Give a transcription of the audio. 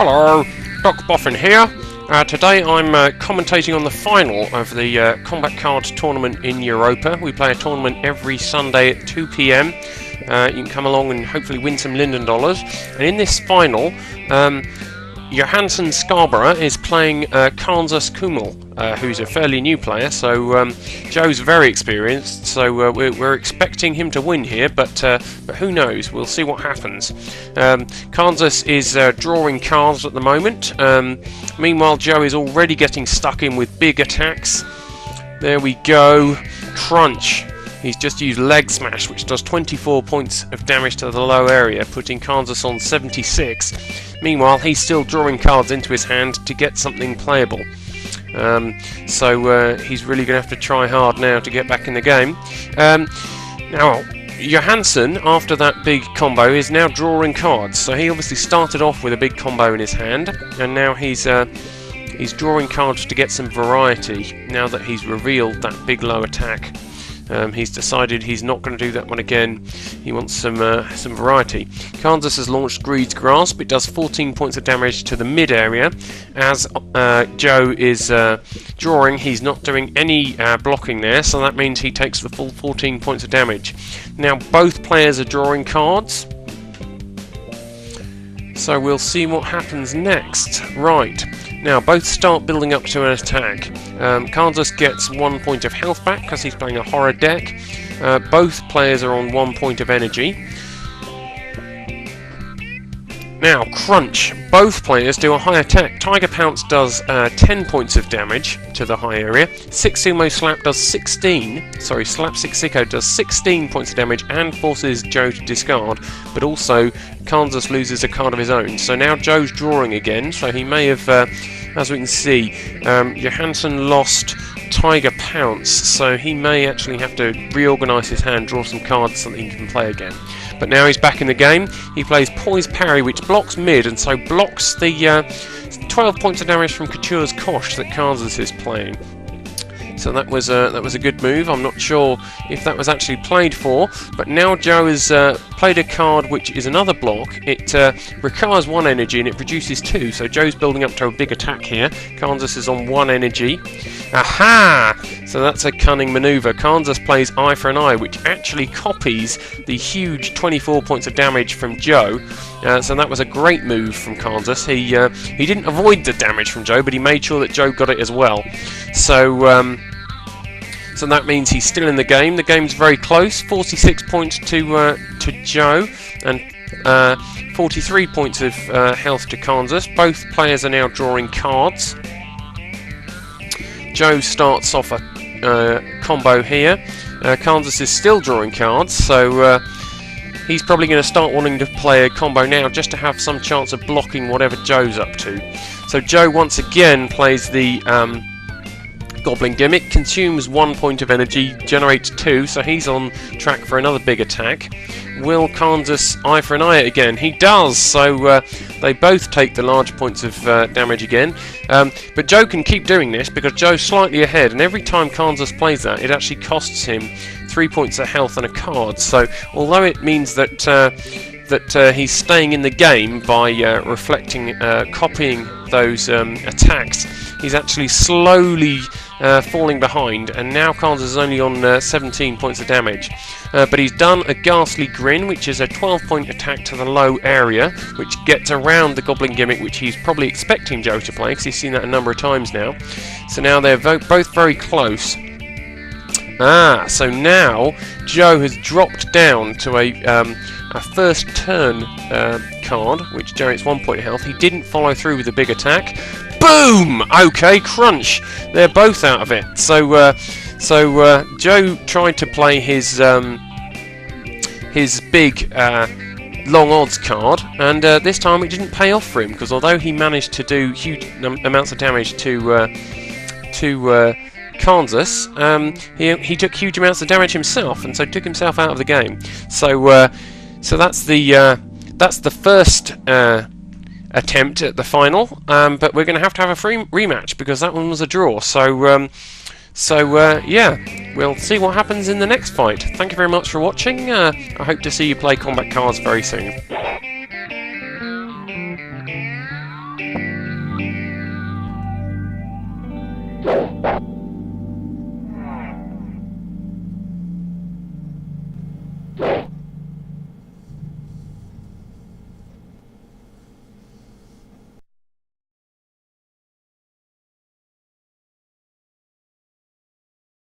Hello, Doc Boffin here. Today I'm commentating on the final of the Combat Cards tournament in Europa. We play a tournament every Sunday at 2 PM. You can come along and hopefully win some Linden dollars. And in this final, Johannason Scarborough is playing Khansus Ruml, who's a fairly new player, so Joe's very experienced, so we're expecting him to win here, but who knows, we'll see what happens. Khansus is drawing cards at the moment. Meanwhile, Joe is already getting stuck in with big attacks. There we go, crunch. He's just used leg smash, which does 24 points of damage to the low area, putting Khansus on 76. Meanwhile, he's still drawing cards into his hand to get something playable. So he's really going to have to try hard now to get back in the game. Now, Johansson, after that big combo, is now drawing cards. So he obviously started off with a big combo in his hand, and now he's drawing cards to get some variety, now that he's revealed that big low attack. He's decided he's not going to do that one again. He wants some variety. Khansus has launched Greed's Grasp. It does 14 points of damage to the mid area. As Joe is drawing, he's not doing any blocking there, so that means he takes the full 14 points of damage. Now both players are drawing cards, so we'll see what happens next. Right. Now, both start building up to an attack. Khansus gets 1 point of health back because he's playing a horror deck. Both players are on 1 point of energy. Now, crunch. Both players do a high attack. Tiger Pounce does 10 points of damage to the high area. Six Sumo Slap does 16. Sorry, Slap Six Sicko does 16 points of damage and forces Joe to discard. But also, Khansus loses a card of his own. So now Joe's drawing again. So he may have, as we can see, Johansson lost Tiger Pounce. So he may actually have to reorganise his hand, draw some cards so that he can play again. But now he's back in the game. He plays Poise Parry, which blocks mid, and so blocks the 12 points of damage from Couture's Kosh that Khansus is playing. So that was a good move. I'm not sure if that was actually played for, but now Joe has played a card which is another block. It requires 1 energy and it produces 2, so Joe's building up to a big attack here. Khansus is on 1 energy. Aha! So that's a cunning maneuver. Khansus plays Eye for an Eye, which actually copies the huge 24 points of damage from Joe. So that was a great move from Khansus. He didn't avoid the damage from Joe, but he made sure that Joe got it as well. So that means he's still in the game. The game's very close. 46 points to Joe and 43 points of health to Khansus. Both players are now drawing cards. Joe starts off a combo here. Khansus is still drawing cards, so he's probably going to start wanting to play a combo now just to have some chance of blocking whatever Joe's up to. So Joe once again plays the Goblin Gimmick, consumes 1 point of energy, generates 2, so he's on track for another big attack. Will Khansus Eye for an Eye it again? He does, so they both take the large points of damage again. But Joe can keep doing this because Joe's slightly ahead, and every time Khansus plays that, it actually costs him 3 points of health and a card. So although it means that he's staying in the game by copying those attacks, he's actually slowly falling behind, and now Khansus is only on 17 points of damage. But he's done a Ghastly Grin, which is a 12-point attack to the low area, which gets around the Goblin Gimmick, which he's probably expecting Joe to play, because he's seen that a number of times now. So now they're both very close. So now Joe has dropped down to a first turn card, which generates 1 point of health. He didn't follow through with a big attack. Boom! Okay, crunch. They're both out of it. So Joe tried to play his big long odds card, and this time it didn't pay off for him, because although he managed to do huge amounts of damage to Khansus, he took huge amounts of damage himself, and so took himself out of the game. So that's the first attempt at the final, but we're going to have a free rematch because that one was a draw. So yeah, we'll see what happens in the next fight. Thank you very much for watching. I hope to see you play combat cards very soon.